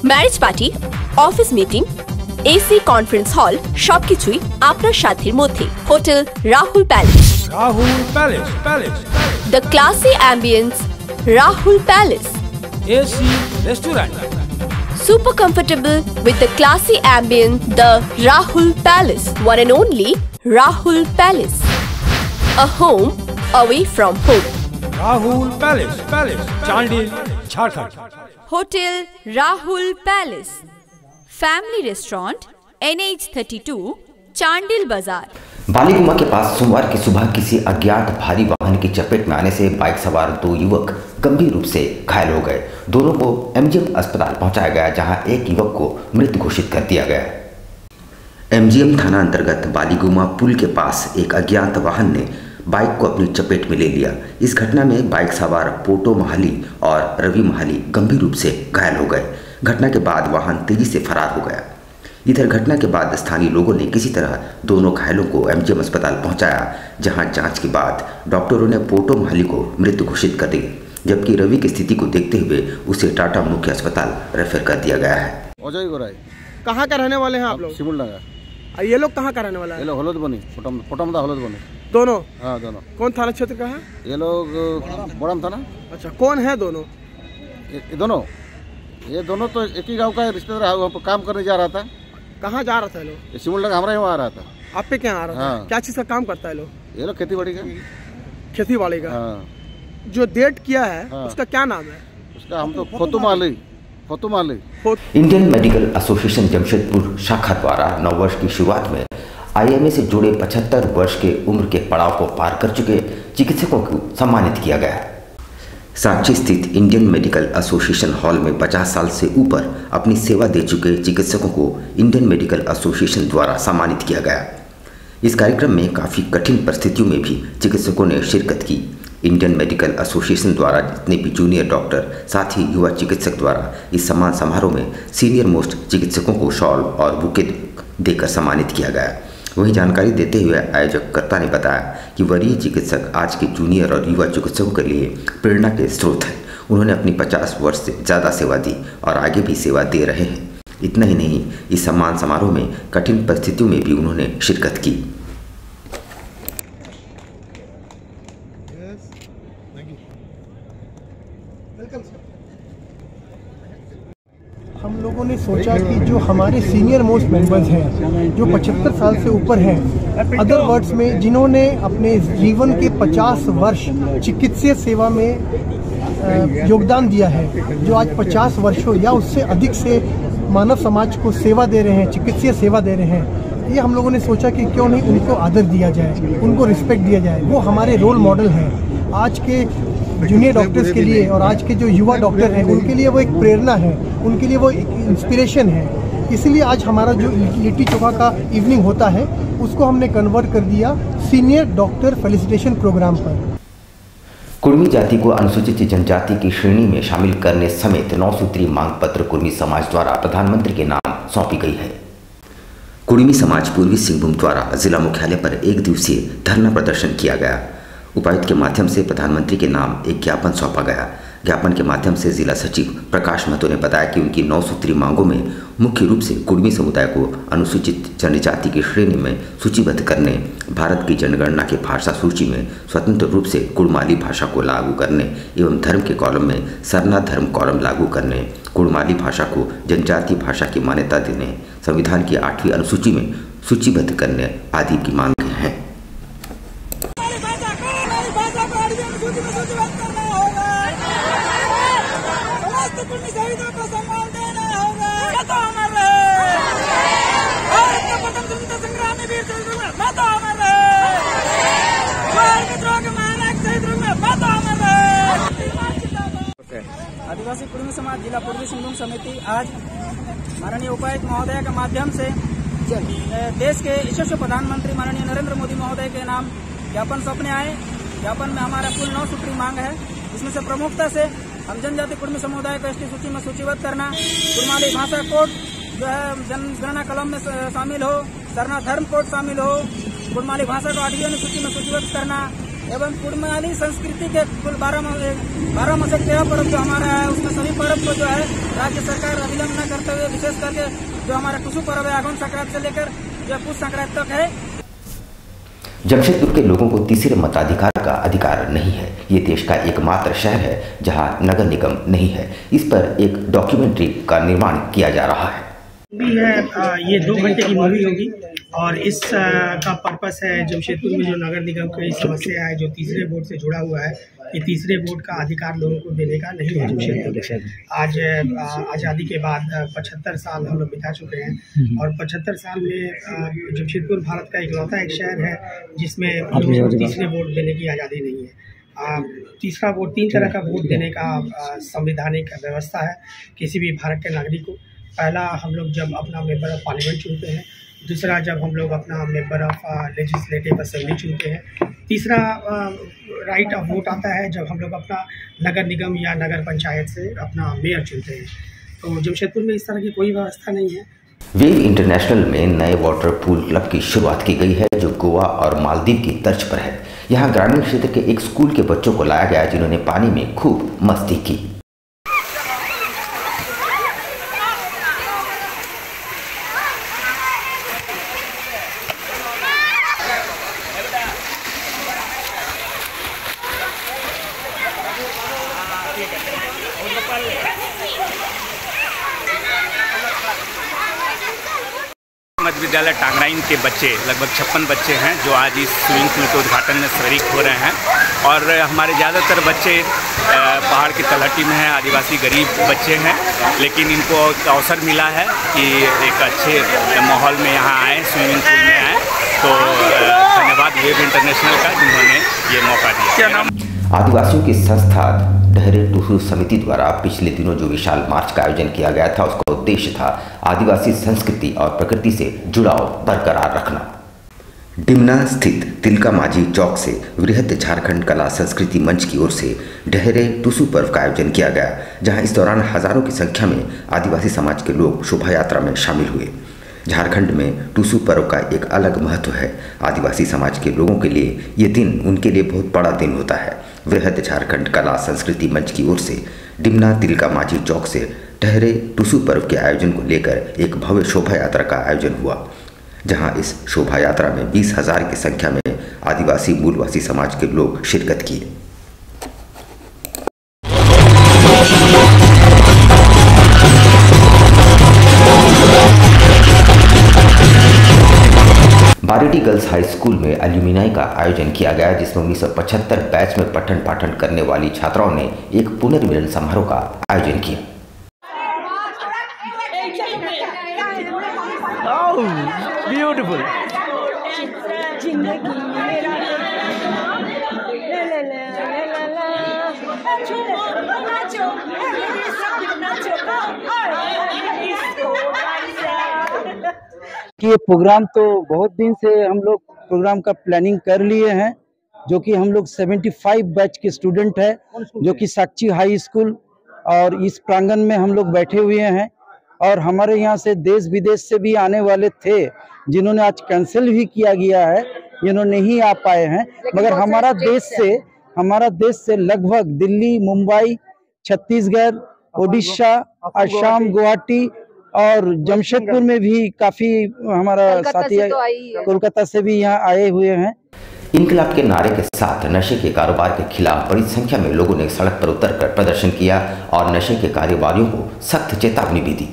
Marriage party, office meeting, AC conference hall সবকিছুই আপনার সাধ্যের মধ্যে। Hotel Rahul palace. Rahul palace. The classy ambience, Rahul Palace. AC restaurant. Super comfortable with the classy ambience, the Rahul Palace. One and only Rahul Palace. A home away from home. Rahul Palace, Chandil, Jharkhand. Hotel Rahul Palace. Family Restaurant, NH32, Chandil बाजार। बालीगुमा के पास सोमवार की सुबह किसी अज्ञात भारी वाहन की चपेट में आने से बाइक सवार 2 युवक गंभीर रूप से घायल हो गए। दोनों को एमजीएम अस्पताल पहुंचाया गया, जहां एक युवक को मृत घोषित कर दिया गया। एमजीएम थाना अंतर्गत बालीगुमा पुल के पास एक अज्ञात वाहन ने बाइक को अपनी चपेट में ले लिया। इस घटना में बाइक सवार पोटो महाली और रवि महाली गंभीर रूप से घायल हो गए। घटना के बाद वाहन तेजी से फरार हो गया। इधर घटना के बाद स्थानीय लोगों ने किसी तरह दोनों घायलों को एमजीएम अस्पताल पहुंचाया, जहां जांच के बाद डॉक्टरों ने पोटो महाली को मृत घोषित कर दी, जबकि रवि की स्थिति को देखते हुए उसे टाटा मुख्य अस्पताल रेफर कर दिया गया है। अजय गोराई। कहाँ का रहने वाले हैं आप लोग? सिमुलडंगा। ये लोग कहाँ का रहने वाला है? ये लोग हलोद बनी, फोटमदा हलोद बनी। दोनों? हाँ दोनों। कौन थाना क्षेत्र का है? ये लोग बड़म थाना। अच्छा, कौन है दोनों? ये दोनों तो एक ही गाँव का रिश्तेदार है, वहाँ पर काम करने जा रहा था। कहाँ जा रहा था लोग? सिमुलडंगा हमारे यहाँ आ रहा था। आप पे क्या आ रहा था? हाँ। क्या चीज़ का काम करता है लोग? ये लोग खेती बाड़ी का। खेती बाड़ी का। हाँ। जो डेट किया है, हाँ। उसका क्या नाम है? उसका हम तो फोटो माली। इंडियन मेडिकल एसोसिएशन जमशेदपुर शाखा द्वारा नववर्ष की शुरुआत में आईएमए से जुड़े 75 वर्ष के उम्र के पड़ाव को पार कर चुके चिकित्सकों को सम्मानित किया गया। सांची स्थित इंडियन मेडिकल एसोसिएशन हॉल में 50 साल से ऊपर अपनी सेवा दे चुके चिकित्सकों को इंडियन मेडिकल एसोसिएशन द्वारा सम्मानित किया गया। इस कार्यक्रम में काफ़ी कठिन परिस्थितियों में भी चिकित्सकों ने शिरकत की। इंडियन मेडिकल एसोसिएशन द्वारा जितने भी जूनियर डॉक्टर साथ ही युवा चिकित्सक द्वारा इस सम्मान समारोह में सीनियर मोस्ट चिकित्सकों को शॉल और बुके देकर सम्मानित किया गया। वहीं जानकारी देते हुए आयोजककर्ता ने बताया कि वरीय चिकित्सक आज के जूनियर और युवा चिकित्सकों के लिए प्रेरणा के स्रोत हैं। उन्होंने अपनी 50 वर्ष से ज़्यादा सेवा दी और आगे भी सेवा दे रहे हैं। इतना ही नहीं, इस सम्मान समारोह में कठिन परिस्थितियों में भी उन्होंने शिरकत की। हम लोगों ने सोचा कि जो हमारे सीनियर मोस्ट मेंबर्स हैं, जो 75 साल से ऊपर हैं, अदर वर्ड्स में जिन्होंने अपने जीवन के 50 वर्ष चिकित्सीय सेवा में योगदान दिया है, जो आज 50 वर्षों या उससे अधिक से मानव समाज को सेवा दे रहे हैं, चिकित्सीय सेवा दे रहे हैं, ये हम लोगों ने सोचा कि क्यों नहीं उनको आदर दिया जाए, उनको रिस्पेक्ट दिया जाए। वो हमारे रोल मॉडल हैं आज के जूनियर डॉक्टर्स के लिए, और आज के जो युवा डॉक्टर हैं उनके लिए वो एक प्रेरणा है, उनके लिए वो एक इंस्पिरेशन है। इसलिए आज हमारा जो लिट्टी चोखा का इवनिंग होता है उसको हमने कन्वर्ट कर दिया सीनियर डॉक्टर फेलिसिटेशन प्रोग्राम पर। कुर्मी जाति को अनुसूचित जनजाति की श्रेणी में शामिल करने समेत 9 सूत्रीय मांग पत्र कुर्मी समाज द्वारा प्रधानमंत्री के नाम सौंपी गई है। कुर्मी समाज पूर्वी सिंहभूम द्वारा जिला मुख्यालय पर 1 दिवसीय धरना प्रदर्शन किया गया। उपायुक्त के माध्यम से प्रधानमंत्री के नाम एक ज्ञापन सौंपा गया। ज्ञापन के माध्यम से जिला सचिव प्रकाश महतो ने बताया कि उनकी 9 सूत्रीय मांगों में मुख्य रूप से कुर्मी समुदाय को अनुसूचित जनजाति की श्रेणी में सूचीबद्ध करने, भारत की जनगणना की भाषा सूची में स्वतंत्र रूप से कुड़माली भाषा को लागू करने एवं धर्म के कॉलम में सरना धर्म कॉलम लागू करने, कुड़माली भाषा को जनजातीय भाषा की मान्यता देने, संविधान की 8वीं अनुसूची में सूचीबद्ध करने आदि की मांग हैं। आदिवासी कुर्मी समाज जिला पूर्वी सिंहभूम समिति आज माननीय उपायुक्त महोदय के माध्यम से देश के यशस्वी प्रधानमंत्री माननीय नरेंद्र मोदी महोदय के नाम ज्ञापन सौंपने आए। ज्ञापन में हमारा कुल 9 सूत्री मांग है। इसमें से प्रमुखता से हम जनजाति कुर्मी समुदाय को एसटी सूची में सूचीबद्ध करना, कुड़माली भाषा कोड जो है जनगणना कलम में शामिल हो, सरना धर्म कोड शामिल हो, कुड़माली भाषा को 8वीं अनुसूची में सूचीबद्ध करना, एवं कुड़माली संस्कृति के कुल 12 मासिक तेरह पर्व जो हमारा है, उसमें सभी पर्व को जो है राज्य सरकार अविलंब न करते हुए विशेष करके जो हमारा टुसु पर्व है आगम संक्रांति से लेकर जो पुष संक्रांति तक है। जमशेदपुर के लोगों को तीसरे मताधिकार का अधिकार नहीं है। ये देश का एकमात्र शहर है जहां नगर निगम नहीं है। इस पर एक डॉक्यूमेंट्री का निर्माण किया जा रहा है। ये 2 घंटे की मूवी होगी और इस का पर्पस है जमशेदपुर में जो नगर निगम की समस्या है, जो तीसरे बोर्ड से जुड़ा हुआ है, ये तीसरे बोर्ड का अधिकार लोगों को देने का नहीं है। जमशेदपुर आज आज़ादी के बाद 75 साल हम लोग बिता चुके हैं और 75 साल में जमशेदपुर भारत का इकलौता एक शहर है जिसमें तीसरे वोट देने की आज़ादी नहीं है। तीसरा वोट 3 तरह का वोट देने का संवैधानिक व्यवस्था है किसी भी भारत के नागरिक को। पहला हम लोग जब अपना मेंबर ऑफ पार्लियामेंट चुनते हैं, दूसरा जब हम लोग अपना मेंबर ऑफ लेजिस्लेटिव असेंबली चुनते हैं, तीसरा राइट ऑफ वोट आता है जब हम लोग अपना नगर निगम या नगर पंचायत से अपना मेयर चुनते हैं। तो जमशेदपुर में इस तरह की कोई व्यवस्था नहीं है। वेव इंटरनेशनल में नए वाटर पूल क्लब की शुरुआत की गई है जो गोवा और मालदीव की तर्ज पर है। यहाँ ग्रामीण क्षेत्र के एक स्कूल के बच्चों को लाया गया जिन्होंने पानी में खूब मस्ती की। मध्य विद्यालय टांगराइन के बच्चे लगभग 56 बच्चे हैं जो आज इस स्विमिंग पूल के उद्घाटन में शरीक हो रहे हैं। और हमारे ज़्यादातर बच्चे पहाड़ की तलहटी में हैं, आदिवासी गरीब बच्चे हैं, लेकिन इनको अवसर मिला है कि एक अच्छे माहौल में यहाँ आए, स्विमिंग पूल में आए। तो धन्यवाद वेव इंटरनेशनल का जिन्होंने ये मौका दिया। क्या नाम? आदिवासियों की संस्था डहरे टुसु समिति द्वारा पिछले दिनों जो विशाल मार्च का आयोजन किया गया था उसका उद्देश्य था आदिवासी संस्कृति और प्रकृति से जुड़ाव बरकरार रखना। डिमना स्थित तिलका माझी चौक से वृहद झारखंड कला संस्कृति मंच की ओर से डहरे टुसु पर्व का आयोजन किया गया, जहां इस दौरान हजारों की संख्या में आदिवासी समाज के लोग शोभा यात्रा में शामिल हुए। झारखंड में टुसु पर्व का एक अलग महत्व है। आदिवासी समाज के लोगों के लिए ये दिन उनके लिए बहुत बड़ा दिन होता है। वृहद झारखंड कला संस्कृति मंच की ओर से डिमना तिलका माझी चौक से ठहरे टुसु पर्व के आयोजन को लेकर एक भव्य शोभा यात्रा का आयोजन हुआ, जहां इस शोभा यात्रा में 20,000 की संख्या में आदिवासी मूलवासी समाज के लोग शिरकत किए। बारेडी गर्ल्स हाई स्कूल में एल्यूमिनाई का आयोजन किया गया, जिसमें 1975 बैच में पठन पाठन करने वाली छात्राओं ने एक पुनर्मिलन समारोह का आयोजन किया। ब्यूटीफुल। ये प्रोग्राम तो बहुत दिन से हम लोग प्रोग्राम का प्लानिंग कर लिए हैं, जो कि हम लोग 75 बैच के स्टूडेंट है जो कि साक्षी हाई स्कूल और इस प्रांगण में हम लोग बैठे हुए हैं। और हमारे यहाँ से देश विदेश से भी आने वाले थे जिन्होंने आज कैंसिल भी किया गया है, जिन्होंने नहीं आ पाए हैं। मगर हमारा देश से लगभग दिल्ली, मुंबई, छत्तीसगढ़, उड़ीसा, असम, गुवाहाटी और जमशेदपुर में भी काफी हमारा साथी कोलकाता से भी यहाँ आए हुए हैं। इनकलाब के नारे के साथ नशे के कारोबार के खिलाफ बड़ी संख्या में लोगों ने सड़क पर उतरकर प्रदर्शन किया और नशे के कारोबारियों को सख्त चेतावनी भी दी।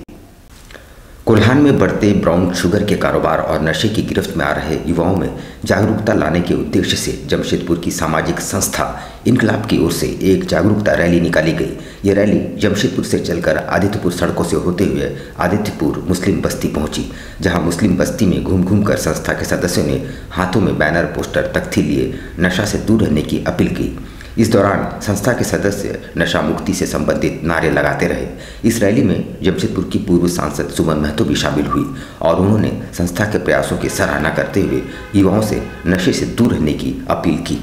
कोल्हान में बढ़ते ब्राउन शुगर के कारोबार और नशे की गिरफ्त में आ रहे युवाओं में जागरूकता लाने के उद्देश्य से जमशेदपुर की सामाजिक संस्था इनकलाब की ओर से एक जागरूकता रैली निकाली गई। ये रैली जमशेदपुर से चलकर आदित्यपुर सड़कों से होते हुए आदित्यपुर मुस्लिम बस्ती पहुंची, जहां मुस्लिम बस्ती में घूम घूम कर संस्था के सदस्यों ने हाथों में बैनर, पोस्टर, तख्ती लिए नशा से दूर रहने की अपील की। इस दौरान संस्था के सदस्य नशा मुक्ति से संबंधित नारे लगाते रहे। इस रैली में जमशेदपुर की पूर्व सांसद सुमन महतो भी शामिल हुई और उन्होंने संस्था के प्रयासों की सराहना करते हुए युवाओं से नशे से दूर रहने की अपील की।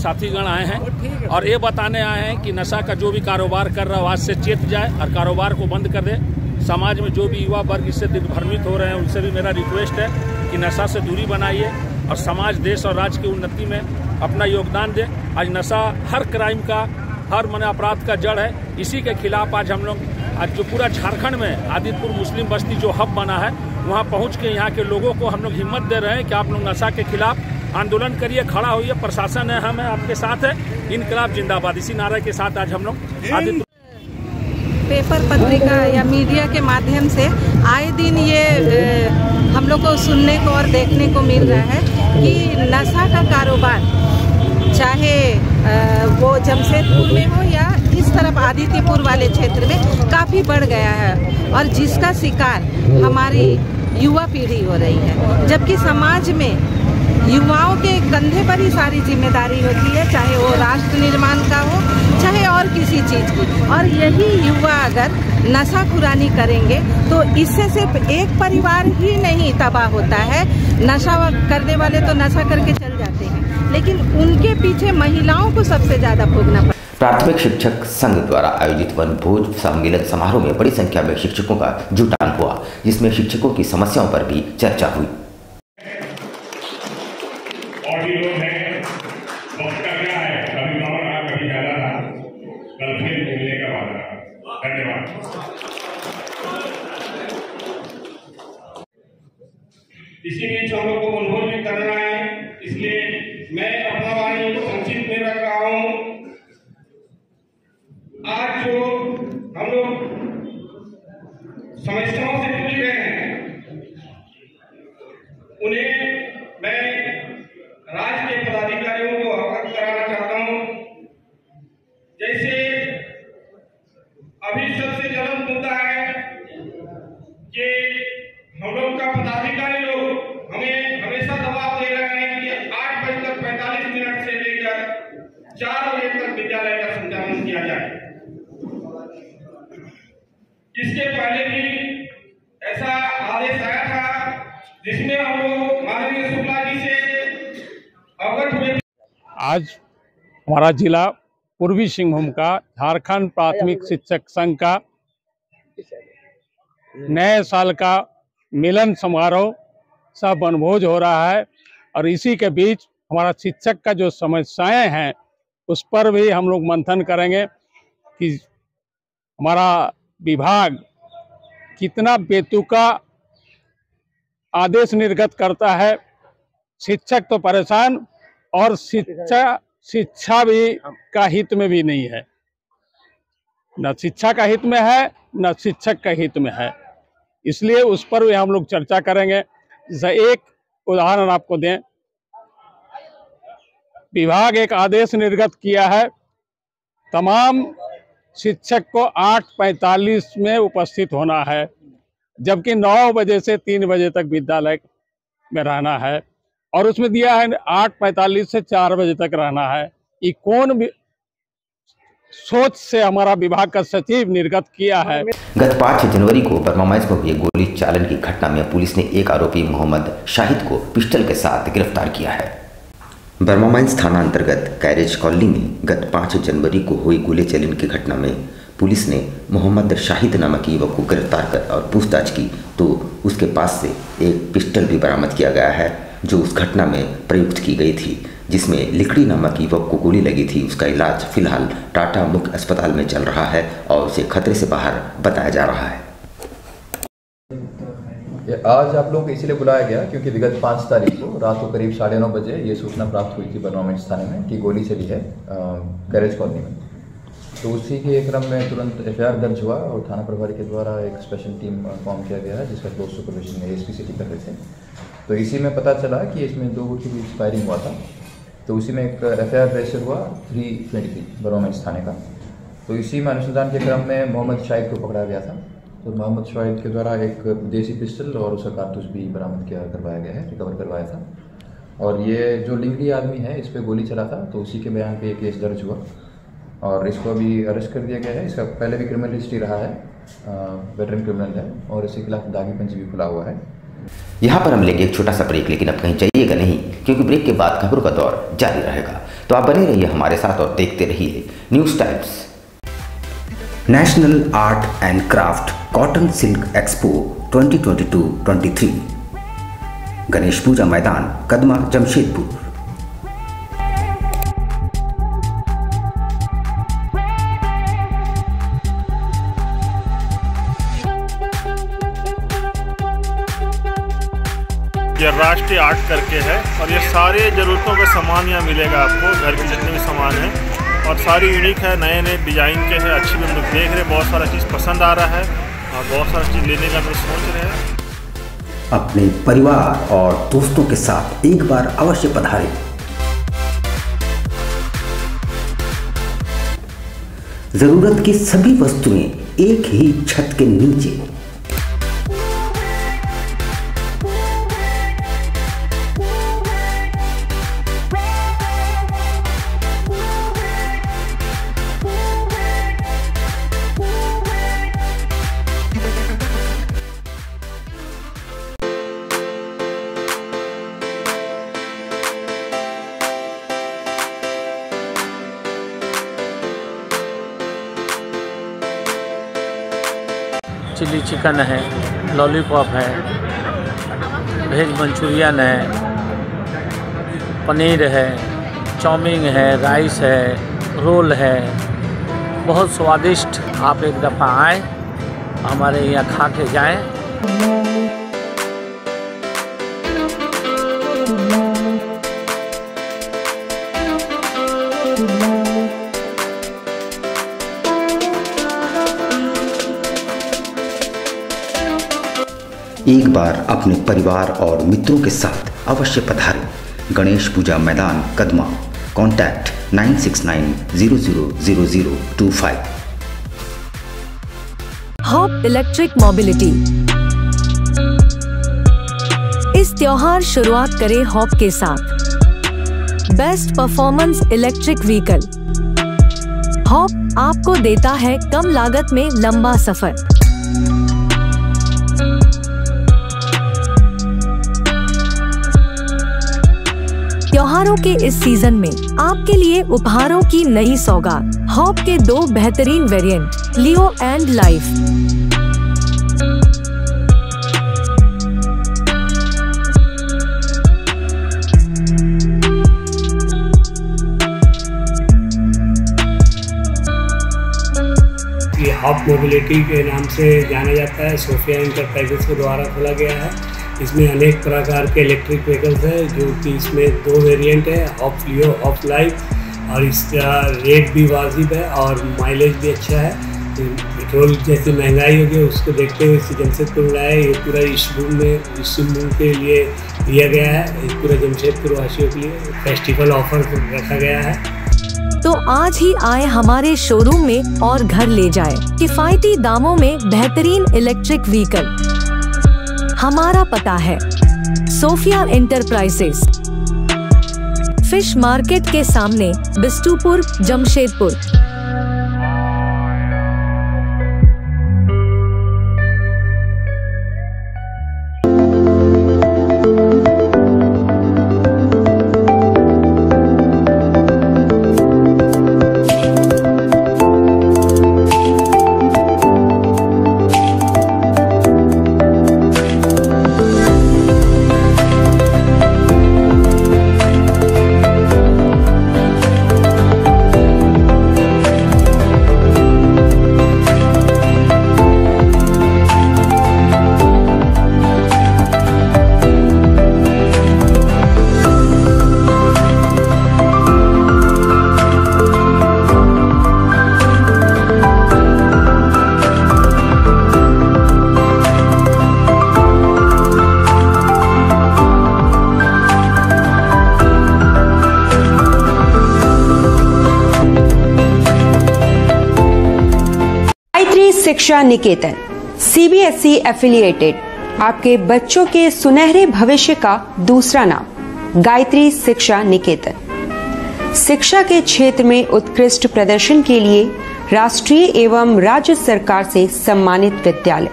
साथीगण आए हैं और ये बताने आए हैं कि नशा का जो भी कारोबार कर रहा है आज से चेत जाए और कारोबार को बंद कर दे। समाज में जो भी युवा वर्ग इससे दिग्भ्रमित हो रहे हैं उनसे भी मेरा रिक्वेस्ट है कि नशा से दूरी बनाइए और समाज, देश और राज्य की उन्नति में अपना योगदान दे। आज नशा हर क्राइम का, हर मन अपराध का जड़ है। इसी के खिलाफ आज हम लोग, आज जो पूरा झारखंड में आदितपुर मुस्लिम बस्ती जो हब बना है वहाँ पहुँच के यहाँ के लोगों को हम लोग हिम्मत दे रहे हैं कि आप लोग नशा के खिलाफ आंदोलन करिए, खड़ा होइए। प्रशासन है, हम है, आपके साथ है। इनकलाब जिंदाबाद, इसी नारे के साथ आज हम लोग आदितपुर पेपर, पत्रिका या मीडिया के माध्यम से आए दिन ये हम लोग को सुनने को और देखने को मिल रहा है कि नशा का कारोबार चाहे वो जमशेदपुर में हो या इस तरफ आदित्यपुर वाले क्षेत्र में काफ़ी बढ़ गया है और जिसका शिकार हमारी युवा पीढ़ी हो रही है। जबकि समाज में युवाओं के कंधे पर ही सारी जिम्मेदारी होती है, चाहे वो राष्ट्र निर्माण का हो चाहे और किसी चीज़ की। और यही युवा अगर नशाखुरानी करेंगे तो इससे सिर्फ एक परिवार ही नहीं तबाह होता है। नशा करने वाले तो नशा करके चल जाते हैं, लेकिन उनके पीछे महिलाओं को सबसे ज़्यादा भोगना पड़ता है। प्राथमिक शिक्षक संघ द्वारा आयोजित वनभोज सम्मेलन समारोह में बड़ी संख्या में शिक्षकों का जुटान हुआ, जिसमें शिक्षकों की समस्याओं पर भी चर्चा हुई। इसी बीच हम लोग को वनभोज भी करना है, इसलिए मैं अपना वाणी संक्षिप्त में रख रहा हूँ। आज जो हम लोग समस्याओं से जूझ रहे हैं उन्हें मैं राज्य के पदाधिकारियों को अवगत कराना चाहता हूँ। जैसे अभी सबसे ज्वलंत मुद्दा है कि हम लोग का पदाधिकारी लोग हमें हमेशा दबाव दे रहे हैं कि 8:45 से लेकर 4 बजे तक विद्यालय का संचालन किया जाए। इसके पहले भी ऐसा आदेश आया था जिसमें हम लोग माननीय शुक्ला जी से अवगत हुए। आज हमारा जिला पूर्वी सिंहभूम का झारखंड प्राथमिक शिक्षक संघ का नए साल का मिलन समारोह सब वनभोज हो रहा है और इसी के बीच हमारा शिक्षक का जो समस्याएं हैं उस पर भी हम लोग मंथन करेंगे कि हमारा विभाग कितना बेतुका आदेश निर्गत करता है। शिक्षक तो परेशान और शिक्षा भी का हित में भी नहीं है, न शिक्षा का हित में है न शिक्षक का हित में है। इसलिए उस पर भी हम लोग चर्चा करेंगे। जैसे एक उदाहरण आपको दें, विभाग एक आदेश निर्गत किया है, तमाम शिक्षक को 8:45 में उपस्थित होना है, जबकि 9 बजे से 3 बजे तक विद्यालय में रहना है और उसमें दिया है 8:45 से 4 बजे तक रहना है। ये कौन सोच से हमारा विभाग का सचिव निर्गत किया है। गत 5 जनवरी को बर्मा माइंस में हुए गोली चालन की घटना में पुलिस ने एक आरोपी मोहम्मद शाहिद को पिस्टल के साथ गिरफ्तार किया है। बर्मा माइंस थाना अंतर्गत कैरेज कॉलोनी में गत 5 जनवरी को हुई गोली चालन की घटना में पुलिस ने मोहम्मद शाहिद नामक युवक को गिरफ्तार कर और पूछताछ की तो उसके पास से एक पिस्टल भी बरामद किया गया है जो उस घटना में प्रयुक्त की गई थी, जिसमें लिकड़ी नामक युवक को गोली लगी थी। उसका इलाज फिलहाल टाटा मुख्य अस्पताल में चल रहा है और उसे खतरे से बाहर बताया जा रहा है। आज आप लोगों को इसलिए बुलाया गया क्योंकि विगत 5 तारीख को रात को करीब 9:30 बजे ये सूचना प्राप्त हुई थी बर्मा माइंस थाने में कि गोली चली है कैरेज कॉलोनी में। तो उसी के क्रम में तुरंत FIR दर्ज हुआ और थाना प्रभारी के द्वारा एक स्पेशल टीम फॉर्म किया गया है जिसका क्लोज सुपरविजन में ASP सिटी कर रहे थे। तो इसी में पता चला कि इसमें 2 गुट के बीच फायरिंग हुआ था। तो उसी में एक FIR रजिस्टर हुआ 323 बर्मा माइंस थाने का। तो इसी में अनुसंधान के क्रम में मोहम्मद शाहिद को पकड़ा गया था। तो मोहम्मद शाहिद के द्वारा एक देसी पिस्टल और उसका कारतूस भी बरामद करवाया गया है, रिकवर करवाया था। और ये जो लिंगडी आदमी है इस पर गोली चला था तो उसी के बयान पे केस दर्ज हुआ और इसको अभी अरेस्ट कर दिया गया है। इसका पहले भी क्रिमिनल हिस्ट्री रहा है, वेटरन क्रिमिनल है और इसके खिलाफ दागी पंच भी खुला हुआ है। यहाँ पर हम लेंगे एक छोटा सा ब्रेक, लेकिन अब कहीं जाइएगा नहीं, क्योंकि ब्रेक के बाद खबरों का दौर जारी रहेगा। तो आप बने रहिए हमारे साथ और देखते रहिए News Times. National Art and Craft Cotton Silk Expo 2022-23, Ganesh Puja Maidan, Kadma, Jamshedpur. ये राष्ट्रीय आर्ट करके है और ये सारे ज़रूरतों का सामान यहाँ मिलेगा आपको, घर के जितने भी सामान हैं, और सारी यूनिक है, नए नए डिज़ाइन के हैं, अच्छी भी हम लोग देख रहे हैं, बहुत सारा चीज़ पसंद आ रहा है और बहुत सारा चीज़ लेने का हम सोच रहे हैं। अपने परिवार और दोस्तों के साथ एक बार अवश्य पधारें। जरूरत की सभी वस्तुएं एक ही छत के नीचे। चिली चिकन है, लॉलीपॉप है, वेज मंचूरियन है, पनीर है, चाउमीन है, राइस है, रोल है, बहुत स्वादिष्ट। आप एक दफ़ा आएँ, हमारे यहाँ खा के जाएँ। एक बार अपने परिवार और मित्रों के साथ अवश्य पधारें। Ganesh Puja Maidan, Kadma. Contact 9690000025। Hop electric mobility. इस त्योहार शुरुआत करें हॉप के साथ। Best performance electric vehicle. Hop आपको देता है कम लागत में लंबा सफर। त्योहारों के इस सीजन में आपके लिए उपहारों की नई सौगात। हॉप के 2 बेहतरीन वेरिएंट, लियो एंड लाइफ। ये हॉप मोबिलिटी के नाम से जाना जाता है, सोफिया इंटरप्राइजेस के द्वारा खोला गया है। इसमें अनेक प्रकार के इलेक्ट्रिक व्हीकल्स हैं, जो कि इसमें 2 वेरिएंट है, हॉप लियो, हॉप लाइफ, और इसका रेट भी वाजिब है और माइलेज भी अच्छा है। पेट्रोल जैसी महंगाई होगी उसको देखते हुए जमशेदपुर में लाया। ये पूरा इस रूम के लिए दिया गया है, पूरा जमशेदपुर वासियों के लिए फेस्टिवल ऑफर रखा गया है। तो आज ही आए हमारे शोरूम में और घर ले जाए किफायती दामों में बेहतरीन इलेक्ट्रिक व्हीकल। हमारा पता है सोफिया इंटरप्राइजेस, फिश मार्केट के सामने, बिष्टुपुर, जमशेदपुर। शिक्षा निकेतन सीबीएसई एफिलिएटेड आपके बच्चों के सुनहरे भविष्य का दूसरा नाम गायत्री शिक्षा निकेतन। शिक्षा के क्षेत्र में उत्कृष्ट प्रदर्शन के लिए राष्ट्रीय एवं राज्य सरकार से सम्मानित विद्यालय,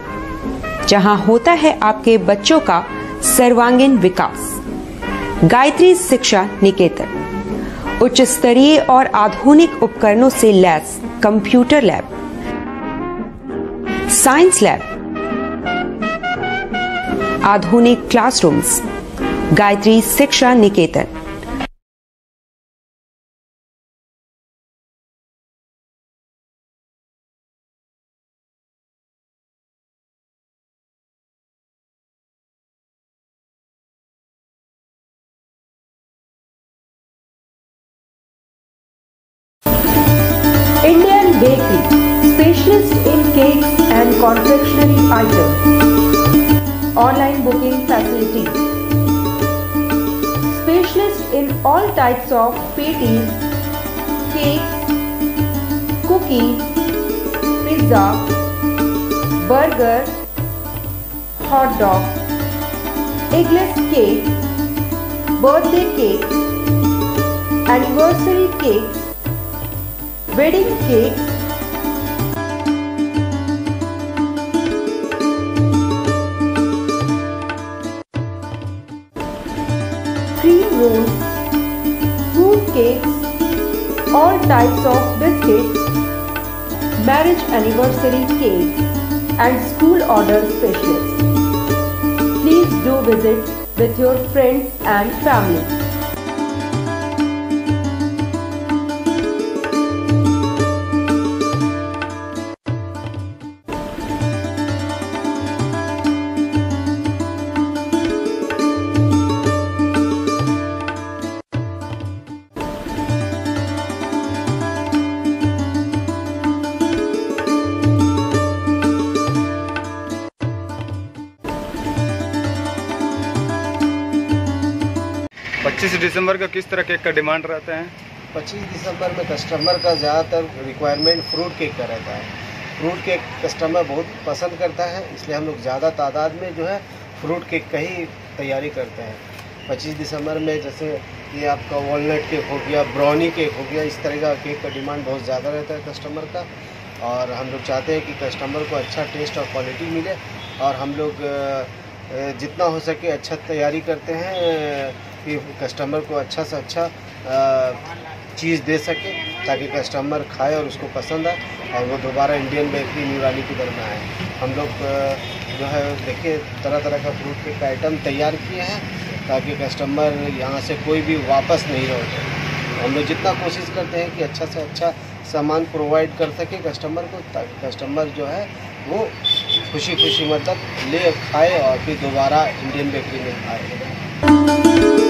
जहां होता है आपके बच्चों का सर्वांगीण विकास। गायत्री शिक्षा निकेतन उच्च स्तरीय और आधुनिक उपकरणों से lace computer lab, science lab, आधुनिक क्लासरूम्स। गायत्री शिक्षा निकेतन। Indian Bakery, specialist in cakes and confectionery items. Online booking facilities. Specialist in all types of patties, cakes, cookies, pizza, burger, hot dog, eggless cake, birthday cake, anniversary cakes, wedding cakes, cream rolls, fruit cakes, all types of biscuits, marriage anniversary cakes and school order specialists. Please do visit with your friends and family. दिसंबर का किस तरह cake का demand रहता है? 25 दिसंबर में customer का ज़्यादातर requirement fruit cake का रहता है। फ्रूट केक कस्टमर बहुत पसंद करता है, इसलिए हम लोग ज़्यादा तादाद में जो है फ्रूट केक का ही तैयारी करते हैं। 25 दिसंबर में जैसे ये आपका वॉलनट केक हो गया, ब्राउनी केक हो गया, इस तरह का केक का डिमांड बहुत ज़्यादा रहता है कस्टमर का। और हम लोग चाहते हैं कि कस्टमर को अच्छा टेस्ट और क्वालिटी मिले, और हम लोग जितना हो सके अच्छा तैयारी करते हैं कि कस्टमर को अच्छा से अच्छा चीज़ दे सके, ताकि कस्टमर खाए और उसको पसंद आए और वो दोबारा इंडियन बेकरी न्यूरानी की तरफ में आए। हम लोग जो है देखिए तरह तरह का फ्रूट केक का आइटम तैयार किए हैं, ताकि कस्टमर यहाँ से कोई भी वापस नहीं रहे। हम लोग जितना कोशिश करते हैं कि अच्छा से अच्छा सामान प्रोवाइड कर सके कस्टमर को, ताकि कस्टमर जो है वो खुशी खुशी मतलब ले खाए और फिर दोबारा इंडियन बेकरी में आए।